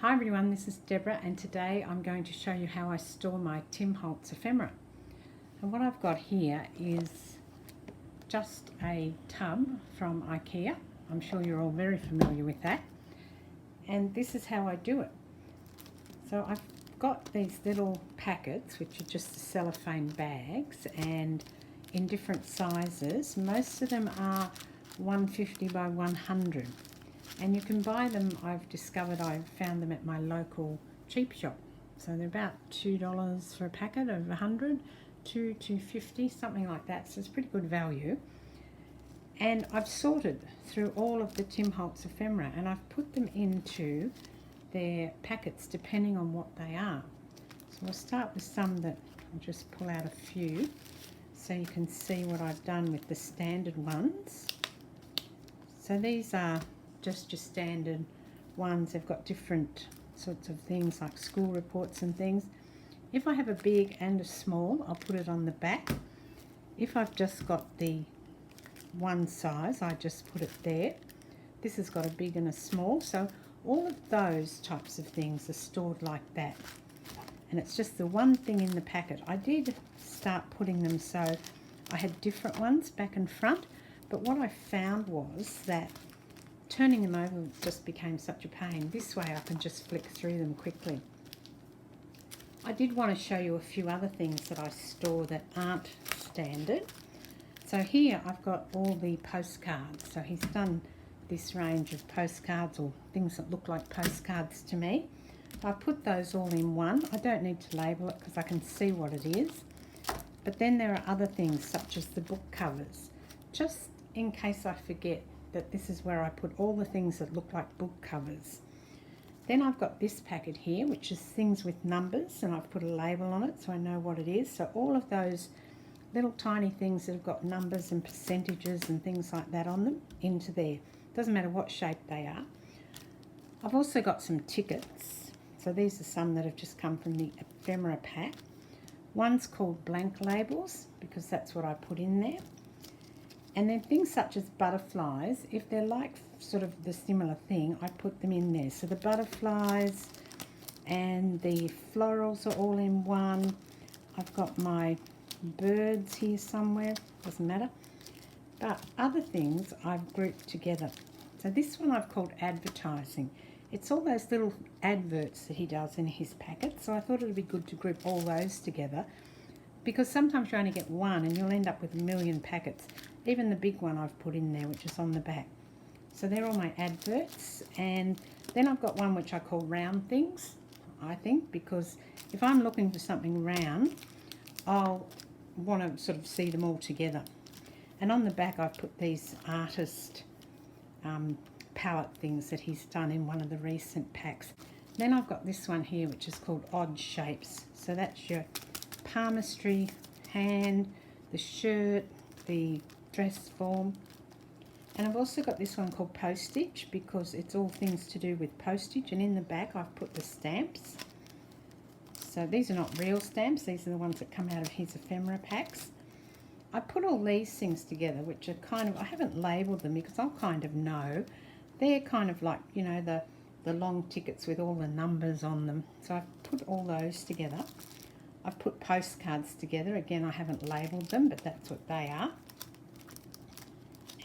Hi everyone, this is Deborah and today I'm going to show you how I store my Tim Holtz ephemera. And what I've got here is just a tub from IKEA. I'm sure you're all very familiar with that. And this is how I do it. So I've got these little packets which are just cellophane bags and in different sizes. Most of them are 150 by 100. And you can buy them, I've discovered, I've found them at my local cheap shop. So they're about $2 for a packet of 100, $2.50, something like that. So it's pretty good value. And I've sorted through all of the Tim Holtz ephemera and I've put them into their packets depending on what they are. So we'll start with some that I'll just pull out a few so you can see what I've done with the standard ones. So these are just your standard ones. They've got different sorts of things like school reports and things. If I have a big and a small, I'll put it on the back. If I've just got the one size, I just put it there. This has got a big and a small, so all of those types of things are stored like that. And it's just the one thing in the packet. I did start putting them so I had different ones back and front, but what I found was that turning them over just became such a pain. This way I can just flick through them quickly. I did want to show you a few other things that I store that aren't standard. So here I've got all the postcards. So he's done this range of postcards or things that look like postcards to me. I've put those all in one. I don't need to label it because I can see what it is. But then there are other things such as the book covers. Just in case I forget that this is where I put all the things that look like book covers. Then I've got this packet here, which is things with numbers, and I've put a label on it so I know what it is. So all of those little tiny things that have got numbers and percentages and things like that on them into there. Doesn't matter what shape they are. I've also got some tickets. So these are some that have just come from the ephemera pack. One's called blank labels because that's what I put in there. And then things such as butterflies, if they're like sort of the similar thing, I put them in there. So the butterflies and the florals are all in one. I've got my birds here somewhere, doesn't matter. But other things I've grouped together. So this one I've called advertising. It's all those little adverts that he does in his packet. So I thought it would be good to group all those together because sometimes you only get one and you'll end up with a million packets. Even the big one I've put in there, which is on the back. So they're all my adverts. And then I've got one which I call round things, I think, because if I'm looking for something round, I'll want to sort of see them all together. And on the back I've put these artist palette things that he's done in one of the recent packs. Then I've got this one here which is called odd shapes. So that's your palmistry, hand, the shirt, the dress form. And I've also got this one called postage because it's all things to do with postage, and in the back I've put the stamps. So these are not real stamps, these are the ones that come out of his ephemera packs. I put all these things together which are kind of, I haven't labelled them because I'll kind of know. They're kind of like, you know, the long tickets with all the numbers on them. So I've put all those together. I've put postcards together. Again, I haven't labelled them, but that's what they are.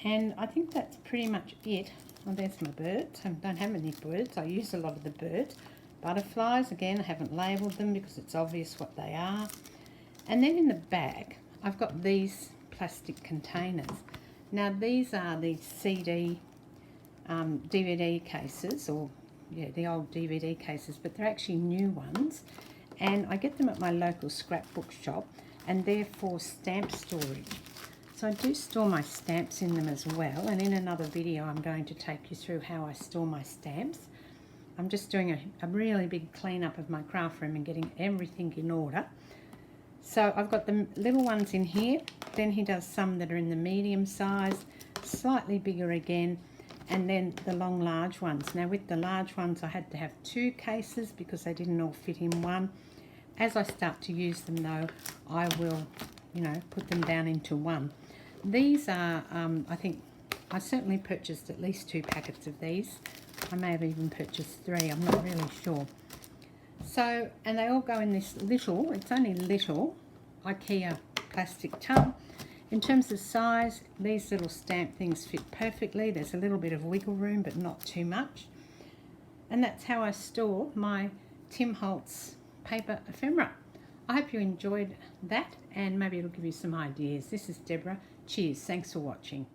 And I think that's pretty much it. Well, there's my birds. I don't have any birds. I use a lot of the birds. Butterflies, again, I haven't labelled them because it's obvious what they are. And then in the back, I've got these plastic containers. Now, these are the CD, DVD cases, or yeah, the old DVD cases, but they're actually new ones. And I get them at my local scrapbook shop, and they're for stamp storage. So I do store my stamps in them as well, and in another video I'm going to take you through how I store my stamps. I'm just doing a really big clean-up of my craft room and getting everything in order. So I've got the little ones in here, then he does some that are in the medium size, slightly bigger again, and then the long large ones. Now with the large ones I had to have two cases because they didn't all fit in one. As I start to use them though, I will, you know, put them down into one. These are, I think, I certainly purchased at least 2 packets of these. I may have even purchased 3, I'm not really sure. So, and they all go in this little, it's only little, IKEA plastic tub. In terms of size, these little stamp things fit perfectly. There's a little bit of wiggle room, but not too much. And that's how I store my Tim Holtz paper ephemera. I hope you enjoyed that, and maybe it'll give you some ideas. This is Deborah. Cheers. Thanks for watching.